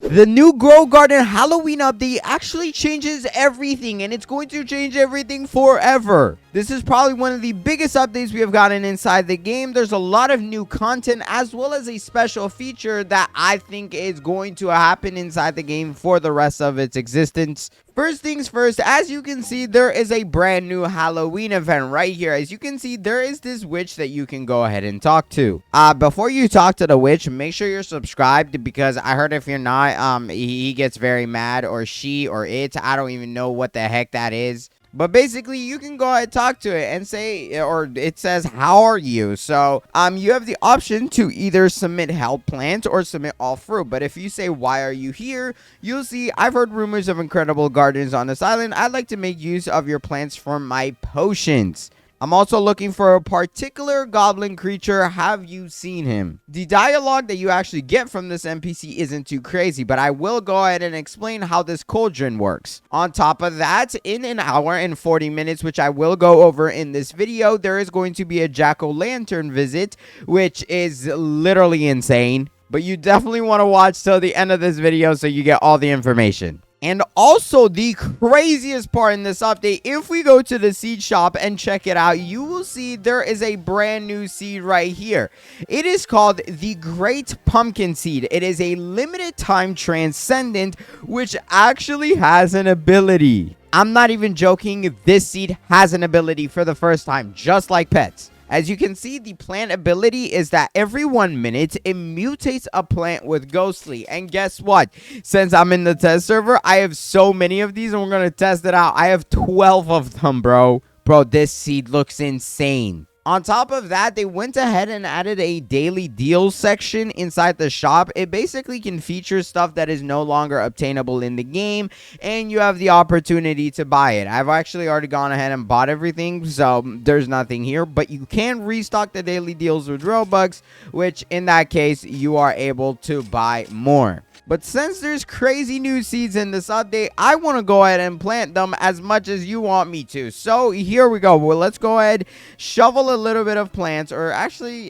The new Grow Garden Halloween update actually changes everything, and it's going to change everything forever. This is probably one of the biggest updates we have gotten inside the game. There's a lot of new content as well as a special feature that I think is going to happen inside the game for the rest of its existence. First things first, as you can see, there is a brand new Halloween event right here. As you can see, there is this witch that you can go ahead and talk to. Before you talk to the witch, make sure you're subscribed, because I heard if you're not, he gets very mad, or she or it. I don't even know what the heck that is. But basically, you can go ahead and talk to it and say, or it says, how are you? So, you have the option to either submit held plants or submit all fruit. But if you say, why are you here? You'll see, I've heard rumors of incredible gardens on this island. I'd like to make use of your plants for my potions. I'm also looking for a particular goblin creature. Have you seen him? The dialogue that you actually get from this NPC isn't too crazy, but I will go ahead and explain how this cauldron works. On top of that, in an hour and 40 minutes, which I will go over in this video, there is going to be a jack-o'-lantern visit, which is literally insane. But you definitely want to watch till the end of this video so you get all the information. And also, the craziest part in this update, if we go to the seed shop and check it out, you will see there is a brand new seed right here. It is called the Great Pumpkin Seed. It is a limited time transcendent, which actually has an ability. I'm not even joking. This seed has an ability for the first time, just like pets. As you can see, the plant ability is that every 1 minute, it mutates a plant with ghostly. And guess what? Since I'm in the test server, I have so many of these, and we're going to test it out. I have 12 of them, bro. Bro, this seed looks insane. On top of that, they went ahead and added a daily deals section inside the shop. It basically can feature stuff that is no longer obtainable in the game, and you have the opportunity to buy it. I've actually already gone ahead and bought everything, so there's nothing here, but you can restock the daily deals with Robux, which in that case, you are able to buy more. But since there's crazy new seeds in this update, I want to go ahead and plant them as much as you want me to. So here we go. Well, let's go ahead, shovel a little bit of plants, or actually,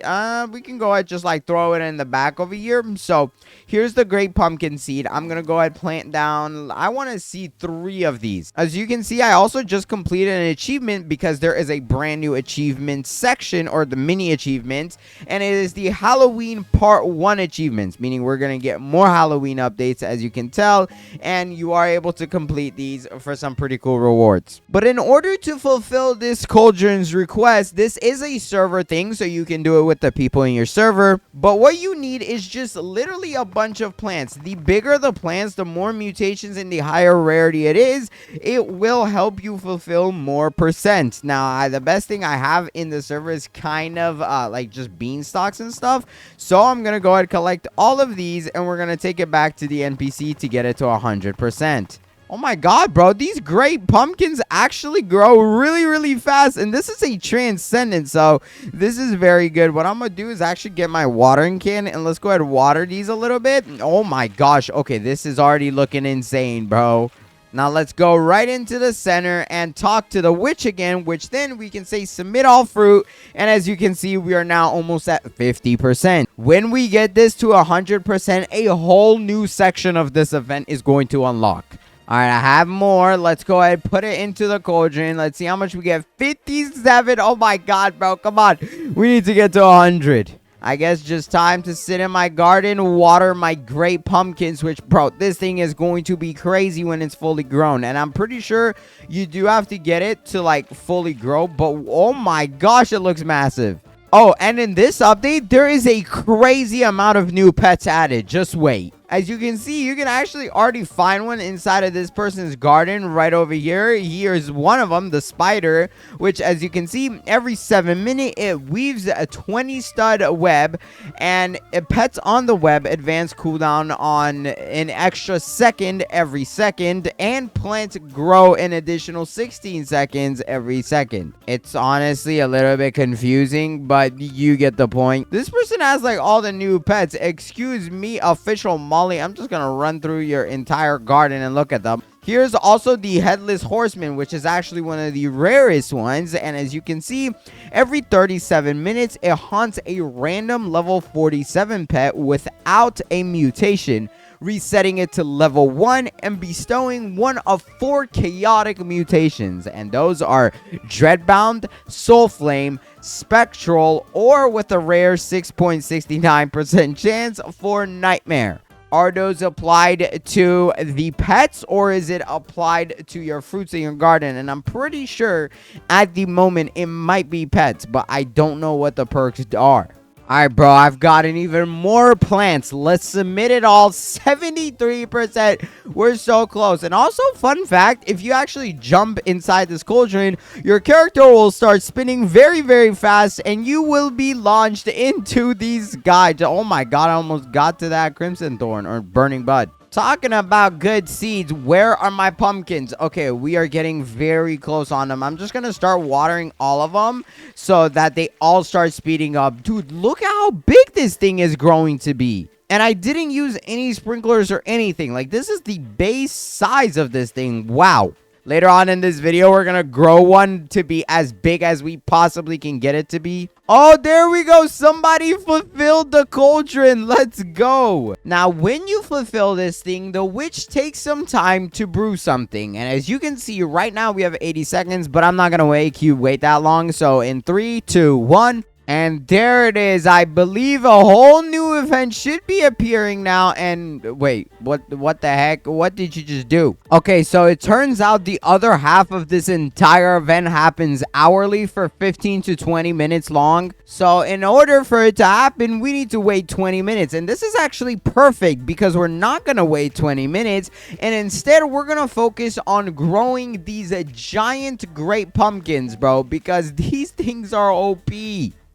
we can go ahead just like throw it in the back over here. So here's the Great Pumpkin Seed. I'm going to go ahead and plant down. I want to see 3 of these. As you can see, I also just completed an achievement because there is a brand new achievement section, or the mini achievements, and it is the Halloween Part 1 achievements, meaning we're going to get more Halloween updates, as you can tell, and you are able to complete these for some pretty cool rewards. But in order to fulfill this cauldron's request, this is a server thing, so you can do it with the people in your server. But what you need is just literally a bunch of plants. The bigger the plants, the more mutations and the higher rarity it is, it will help you fulfill more percent. Now, the best thing I have in the server is kind of like just beanstalks and stuff, so I'm gonna go ahead and collect all of these, and we're gonna take it back to the NPC to get it to 100%. Oh my god, bro, these great pumpkins actually grow really fast, and this is a transcendent, so this is very good. What I'm gonna do is actually get my watering can, and let's go ahead and water these a little bit. Oh my gosh, okay, this is already looking insane, bro. Now let's go right into the center and talk to the witch again, which then we can say submit all fruit. And as you can see, we are now almost at 50%. When we get this to 100%, a whole new section of this event is going to unlock. All right, I have more. Let's go ahead and put it into the cauldron. Let's see how much we get. 57. Oh my god, bro. Come on. We need to get to 100. I guess just time to sit in my garden, water my great pumpkins, which, bro, this thing is going to be crazy when it's fully grown. And I'm pretty sure you do have to get it to, like, fully grow. But, oh my gosh, it looks massive. Oh, and in this update, there is a crazy amount of new pets added. Just wait. As you can see, you can actually already find one inside of this person's garden right over here. Here's one of them, the spider, which, as you can see, every 7 minutes, it weaves a 20 stud web, and it pets on the web advance cooldown on an extra second every second, and plants grow an additional 16 seconds every second. It's honestly a little bit confusing, but you get the point. This person has like all the new pets. Excuse me, official Molly, I'm just gonna run through your entire garden and look at them. Here's also the Headless Horseman, which is actually one of the rarest ones. And as you can see, every 37 minutes, it haunts a random level 47 pet without a mutation resetting it to level 1 and bestowing one of 4 chaotic mutations. And those are Dreadbound, Soul Flame, Spectral, or with a rare 6.69% chance for Nightmare. Are those applied to the pets, or is it applied to your fruits in your garden? And I'm pretty sure at the moment it might be pets, but I don't know what the perks are. Alright, bro, I've gotten even more plants. Let's submit it all. 73%. We're so close. And also, fun fact, if you actually jump inside this cauldron, your character will start spinning very, very fast, and you will be launched into these guides. Oh my god, I almost got to that crimson thorn or burning bud. Talking about good seeds, where are my pumpkins? Okay, we are getting very close on them. I'm just gonna start watering all of them so that they all start speeding up. Dude, look how big this thing is growing to be. And I didn't use any sprinklers or anything. Like, this is the base size of this thing. Wow. Later on in this video, we're gonna grow one to be as big as we possibly can get it to be. Oh, there we go. Somebody fulfilled the cauldron. Let's go. Now, when you fulfill this thing, the witch takes some time to brew something. And as you can see, right now we have 80 seconds, but I'm not gonna make you wait that long. So in 3, 2, 1... and there it is. I believe a whole new event should be appearing now. And wait, what the heck? What did you just do? Okay, so it turns out the other half of this entire event happens hourly for 15 to 20 minutes long. So in order for it to happen, we need to wait 20 minutes. And this is actually perfect because we're not going to wait 20 minutes. And instead, we're going to focus on growing these giant great pumpkins, bro, because these things are OP.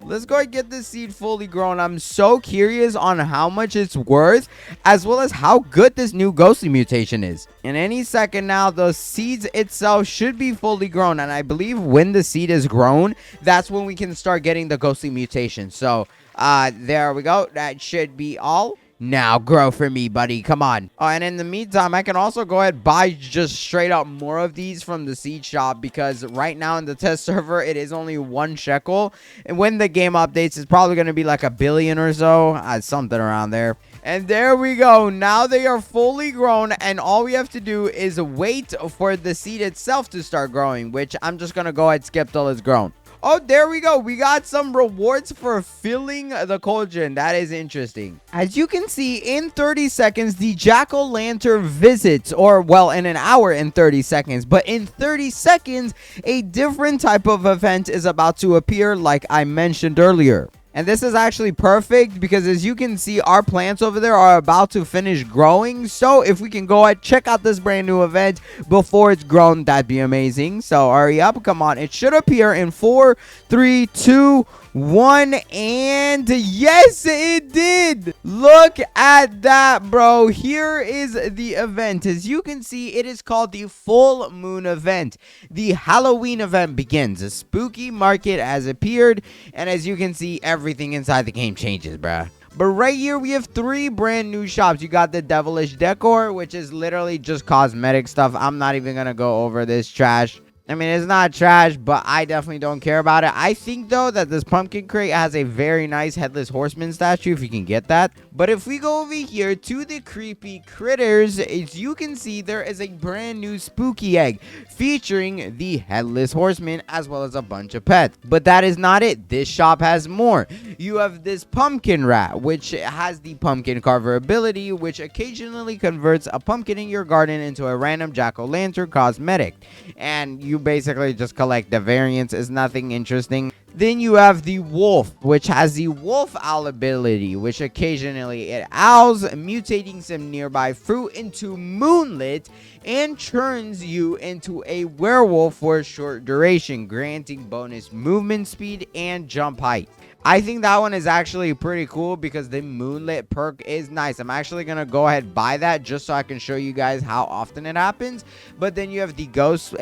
Let's go and get this seed fully grown. I'm so curious on how much it's worth, as well as how good this new ghostly mutation is. In any second now, the seeds itself should be fully grown. And I believe when the seed is grown, that's when we can start getting the ghostly mutation. So, there we go. That should be all. Now grow for me, buddy. Come on. Oh, and in the meantime, I can also go ahead and buy just straight up more of these from the seed shop, because right now in the test server, it is only 1 shekel. And when the game updates, it's probably going to be like 1 billion or so. Something around there. And there we go. Now they are fully grown, and all we have to do is wait for the seed itself to start growing, which I'm just going to go ahead and skip till it's grown. Oh, there we go. We got some rewards for filling the cauldron. That is interesting. As you can see, in 30 seconds, the jack-o'-lantern visits, or, well, in an hour and 30 seconds. But in 30 seconds, a different type of event is about to appear, like I mentioned earlier. And this is actually perfect because, as you can see, our plants over there are about to finish growing. So if we can go ahead, check out this brand new event before it's grown, that'd be amazing. So hurry up. Come on. It should appear in 4, 3, 2, 1, and yes, it did. Look at that, bro. Here is the event. As you can see, it is called the full moon event. The Halloween event begins. A spooky market has appeared, and as you can see, everything inside the game changes, bruh. But right here, we have 3 brand new shops. You got the Devilish Decor, which is literally just cosmetic stuff. I'm not even gonna go over this trash. I mean, it's not trash, but I definitely don't care about it. I think, though, that this pumpkin crate has a very nice headless horseman statue, if you can get that. But if we go over here to the creepy critters, as you can see, there is a brand new spooky egg featuring the headless horseman, as well as a bunch of pets. But that is not it. This shop has more. You have this pumpkin rat, which has the pumpkin carver ability, which occasionally converts a pumpkin in your garden into a random jack-o'-lantern cosmetic. And you basically just collect the variants. Is nothing interesting. Then you have the wolf, which has the wolf owl ability, which occasionally it owls, mutating some nearby fruit into moonlit and turns you into a werewolf for a short duration, granting bonus movement speed and jump height. I think that one is actually pretty cool because the moonlit perk is nice. I'm actually going to go ahead and buy that just so I can show you guys how often it happens. But then you have the ghost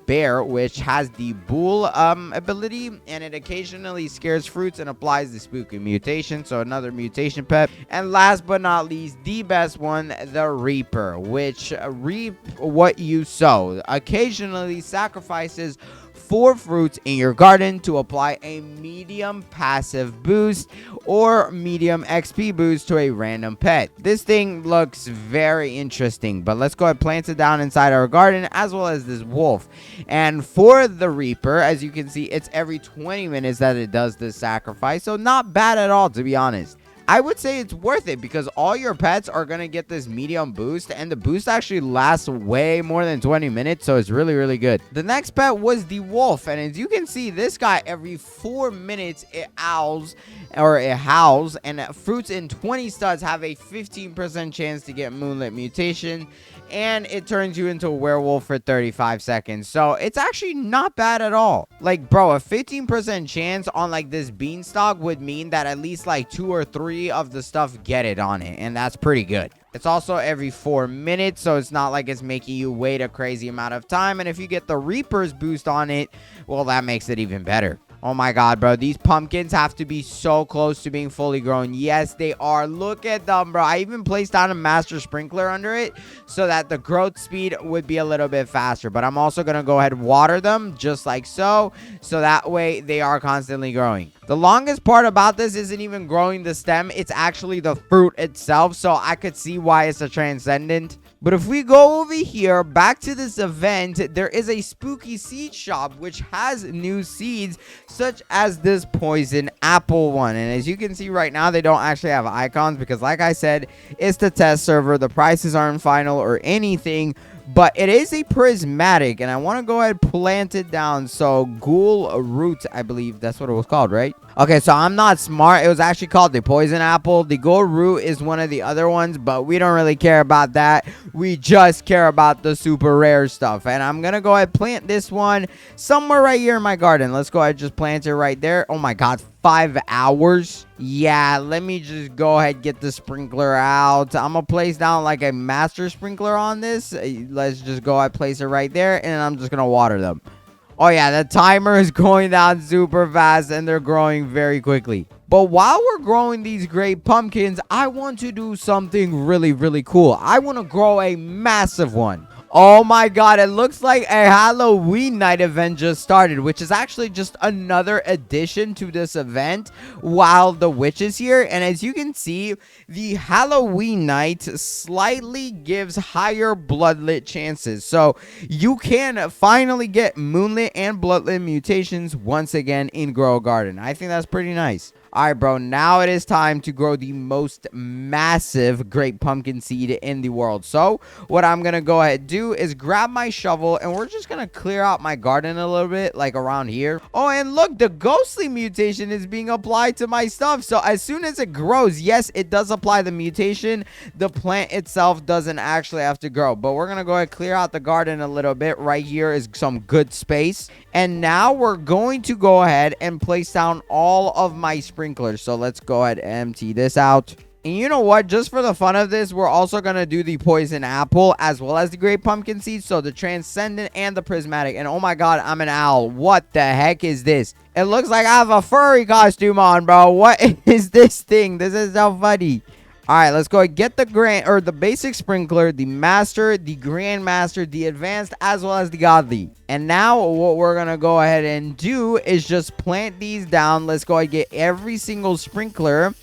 bear, which has the bull ability, and it occasionally scares fruits and applies the spooky mutation. So another mutation pet. And last but not least, the best one, the reaper, which reap what you sow. Occasionally sacrifices 4 fruits in your garden to apply a medium passive boost or medium XP boost to a random pet. This thing looks very interesting, but let's go ahead and plant it down inside our garden as well as this wolf. And for the Reaper, as you can see, it's every 20 minutes that it does this sacrifice, so not bad at all, to be honest. I would say it's worth it because all your pets are going to get this medium boost, and the boost actually lasts way more than 20 minutes, so it's really, really good. The next pet was the wolf, and as you can see, this guy, every 4 minutes, it howls, and fruits in 20 studs have a 15% chance to get Moonlit Mutation, and it turns you into a werewolf for 35 seconds. So it's actually not bad at all. Like, bro, a 15% chance on like this beanstalk would mean that at least like 2 or 3 of the stuff get it on it, and that's pretty good. It's also every 4 minutes, so it's not like it's making you wait a crazy amount of time. And if you get the Reaper's boost on it, well, that makes it even better. Oh my god, bro. These pumpkins have to be so close to being fully grown. Yes, they are. Look at them, bro. I even placed down a master sprinkler under it so that the growth speed would be a little bit faster. But I'm also going to go ahead and water them just like so. So that way they are constantly growing. The longest part about this isn't even growing the stem. It's actually the fruit itself. So I could see why it's a transcendent. But if we go over here, back to this event, there is a spooky seed shop which has new seeds, such as this poison apple one. And as you can see right now, they don't actually have icons because, like I said, it's the test server. The prices aren't final or anything, but it is a prismatic, and I want to go ahead and plant it down. So ghoul root, I believe that's what it was called, right? Okay, so I'm not smart. It was actually called the poison apple. The ghoul root is one of the other ones, but we don't really care about that. We just care about the super rare stuff. And I'm gonna go ahead and plant this one somewhere right here in my garden. Let's go ahead and just plant it right there. Oh my god, 5 hours. Yeah, let me just go ahead and get the sprinkler out. I'm gonna place down like a master sprinkler on this. Let's just go ahead and place it right there, and I'm just gonna water them. Oh yeah, the timer is going down super fast, and they're growing very quickly. But while we're growing these great pumpkins, I want to do something really, really cool. I want to grow a massive one. Oh my god, it looks like a Halloween night event just started, which is actually just another addition to this event while the witch is here. And as you can see, the Halloween night slightly gives higher bloodlit chances. So you can finally get moonlit and bloodlit mutations once again in Grow a Garden. I think that's pretty nice. All right, bro, now it is time to grow the most massive great pumpkin seed in the world. So what I'm going to go ahead and do is grab my shovel, and we're just going to clear out my garden a little bit, like around here. Oh, and look, the ghostly mutation is being applied to my stuff. So as soon as it grows, yes, it does apply the mutation. The plant itself doesn't actually have to grow. But we're going to go ahead and clear out the garden a little bit. Right here is some good space. And now we're going to go ahead and place down all of my sprinklers. So let's go ahead and empty this out. And you know what? Just for the fun of this, we're also going to do the poison apple as well as the great pumpkin seeds. So the transcendent and the prismatic. And oh my god, I'm an owl. What the heck is this? It looks like I have a furry costume on, bro. What is this thing? This is so funny. All right, let's go and get the basic sprinkler, the master, the grandmaster, the advanced, as well as the godly. And now what we're going to go ahead and do is just plant these down. Let's go and get every single sprinkler,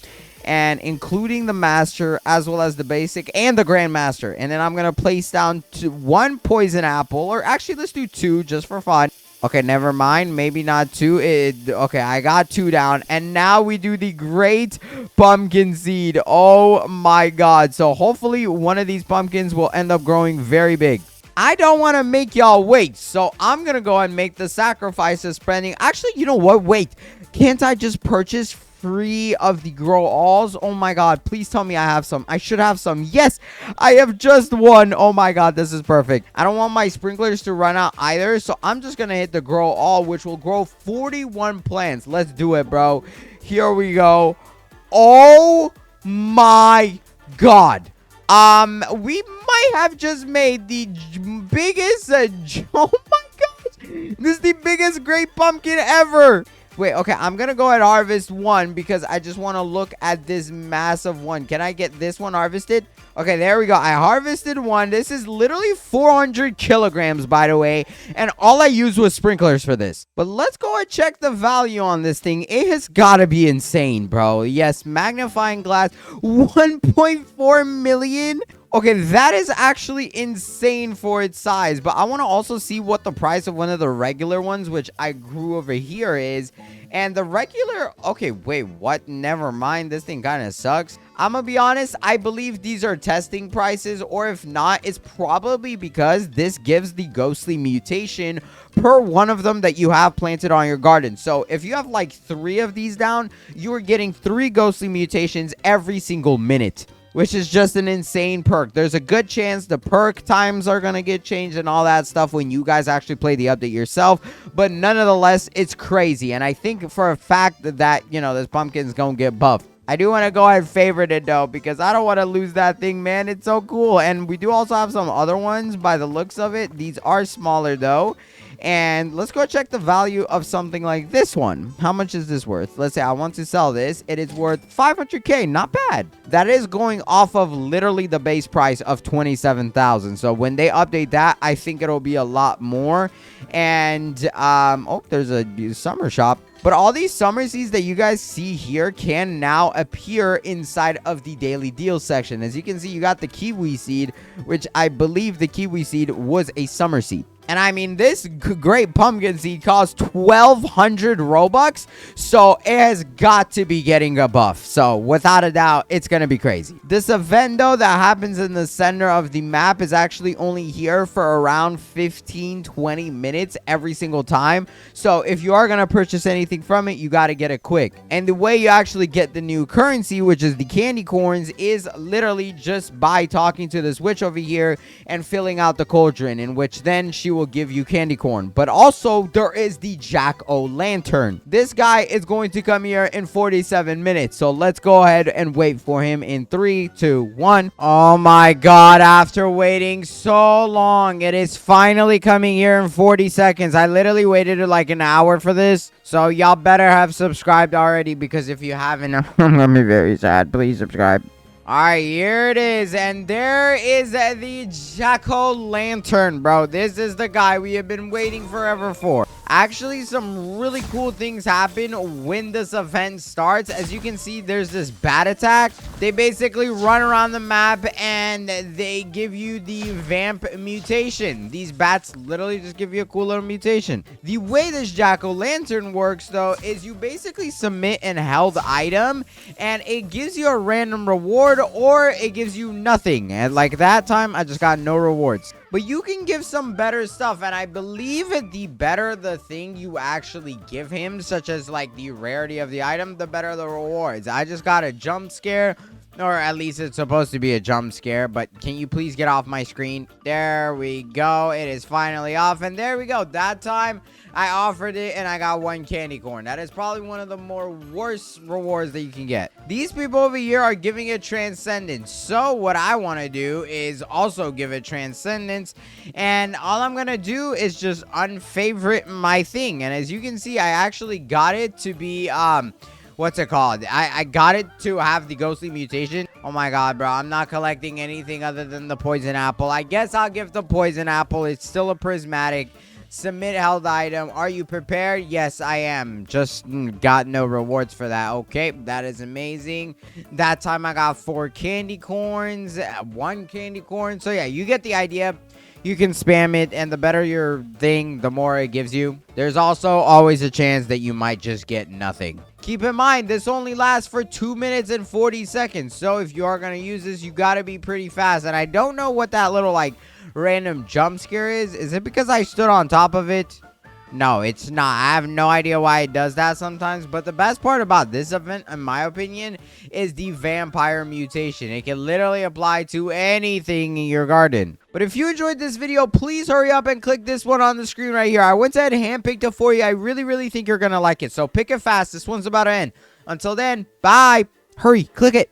and including the master, as well as the basic and the grandmaster. And then I'm going to place down one poison apple, or actually let's do 2 just for fun. Okay, never mind. Maybe not 2. Okay, I got 2 down. And now we do the great pumpkin seed. Oh my god. So hopefully one of these pumpkins will end up growing very big. I don't want to make y'all wait. So I'm going to go ahead and make the sacrifice of spending. Actually, you know what? Wait. Can't I just purchase free of the grow alls? Oh my god, please tell me I have some. I should have some. Yes, I have just one. Oh my god, this is perfect. I don't want my sprinklers to run out either, so I'm just gonna hit the grow all, which will grow 41 plants. Let's do it, bro. Here we go. Oh my god. We might have just made the biggest oh my god, this is the biggest great pumpkin ever. Wait, okay, I'm gonna go ahead and harvest one because I just want to look at this massive one. Can I get this one harvested? Okay, there we go. I harvested one. This is literally 400 kilograms, by the way, and all I used was sprinklers for this. But let's go and check the value on this thing. It has got to be insane, bro. Yes, magnifying glass, 1.4 million. Okay, that is actually insane for its size, but I want to also see what the price of one of the regular ones, which I grew over here, is. And the regular, okay, wait, what? Never mind. This thing kind of sucks. I'm gonna be honest, I believe these are testing prices, or if not, it's probably because this gives the ghostly mutation per one of them that you have planted on your garden. So if you have like 3 of these down, you are getting 3 ghostly mutations every single minute, which is just an insane perk. There's a good chance the perk times are going to get changed and all that stuff when you guys actually play the update yourself. But nonetheless, it's crazy. And I think for a fact that, you know, this pumpkin's going to get buffed. I do want to go ahead and favorite it, though, because I don't want to lose that thing, man. It's so cool. And we do also have some other ones by the looks of it. These are smaller, though. And let's go check the value of something like this one. How much is this worth? Let's say I want to sell this. It is worth 500K. Not bad. That is going off of literally the base price of 27,000. So when they update that, I think it'll be a lot more. And, oh, there's a summer shop. But all these summer seeds that you guys see here can now appear inside of the daily deal section. As you can see, you got the kiwi seed, which I believe the kiwi seed was a summer seed. And I mean, this great pumpkin seed costs 1,200 Robux. So it has got to be getting a buff. So without a doubt, it's going to be crazy. This event, though, that happens in the center of the map is actually only here for around 15-20 minutes every single time. So if you are going to purchase anything from it, you got to get it quick. And the way you actually get the new currency, which is the candy corns, is literally just by talking to this witch over here and filling out the cauldron, in which then she will give you candy corn. But also there is the jack-o'-lantern. This guy is going to come here in 47 minutes. So let's go ahead and wait for him in 3, 2, 1. Oh my god, after waiting so long, it is finally coming here in 40 seconds. I literally waited like an hour for this. So y'all better have subscribed already, because if you haven't, I'm gonna be very sad. Please subscribe. Alright, here it is, and there is the jack-o'-lantern, bro. This is the guy we have been waiting forever for. Actually, some really cool things happen when this event starts. As you can see, there's this bat attack. They basically run around the map, and they give you the vamp mutation. These bats literally just give you a cool little mutation. The way this jack-o'-lantern works, though, is you basically submit an held item, and it gives you a random reward, or it gives you nothing. And like that time, I just got no rewards. But you can give some better stuff, and I believe the better the thing you actually give him, such as like the rarity of the item, the better the rewards. I just got a jump scare, or at least it's supposed to be a jump scare. But can you please get off my screen? There we go. It is finally off, and there we go. That time I offered it, and I got 1 candy corn. That is probably one of the more worst rewards that you can get. These people over here are giving it transcendence. So what I want to do is also give it transcendence. And all I'm going to do is just unfavorite my thing. And as you can see, I actually got it to be, what's it called? I got it to have the ghostly mutation. Oh my god, bro. I'm not collecting anything other than the poison apple. I guess I'll give the poison apple. It's still a prismatic. Submit held item. Are you prepared? Yes, I am. Just got no rewards for that. Okay, that is amazing. That time I got 4 candy corns, 1 candy corn. So yeah, you get the idea. You can spam it, and the better your thing, the more it gives you. There's also always a chance that you might just get nothing. Keep in mind, this only lasts for 2 minutes and 40 seconds. So if you are going to use this, you got to be pretty fast. And I don't know what that little, like, random jump scare is. Is it because I stood on top of it? No, it's not. I have no idea why it does that sometimes. But the best part about this event, in my opinion, is the vampire mutation. It can literally apply to anything in your garden. But if you enjoyed this video, please hurry up and click this one on the screen right here. I went ahead and handpicked it for you. I really think you're going to like it. So pick it fast. This one's about to end. Until then, bye. Hurry, click it.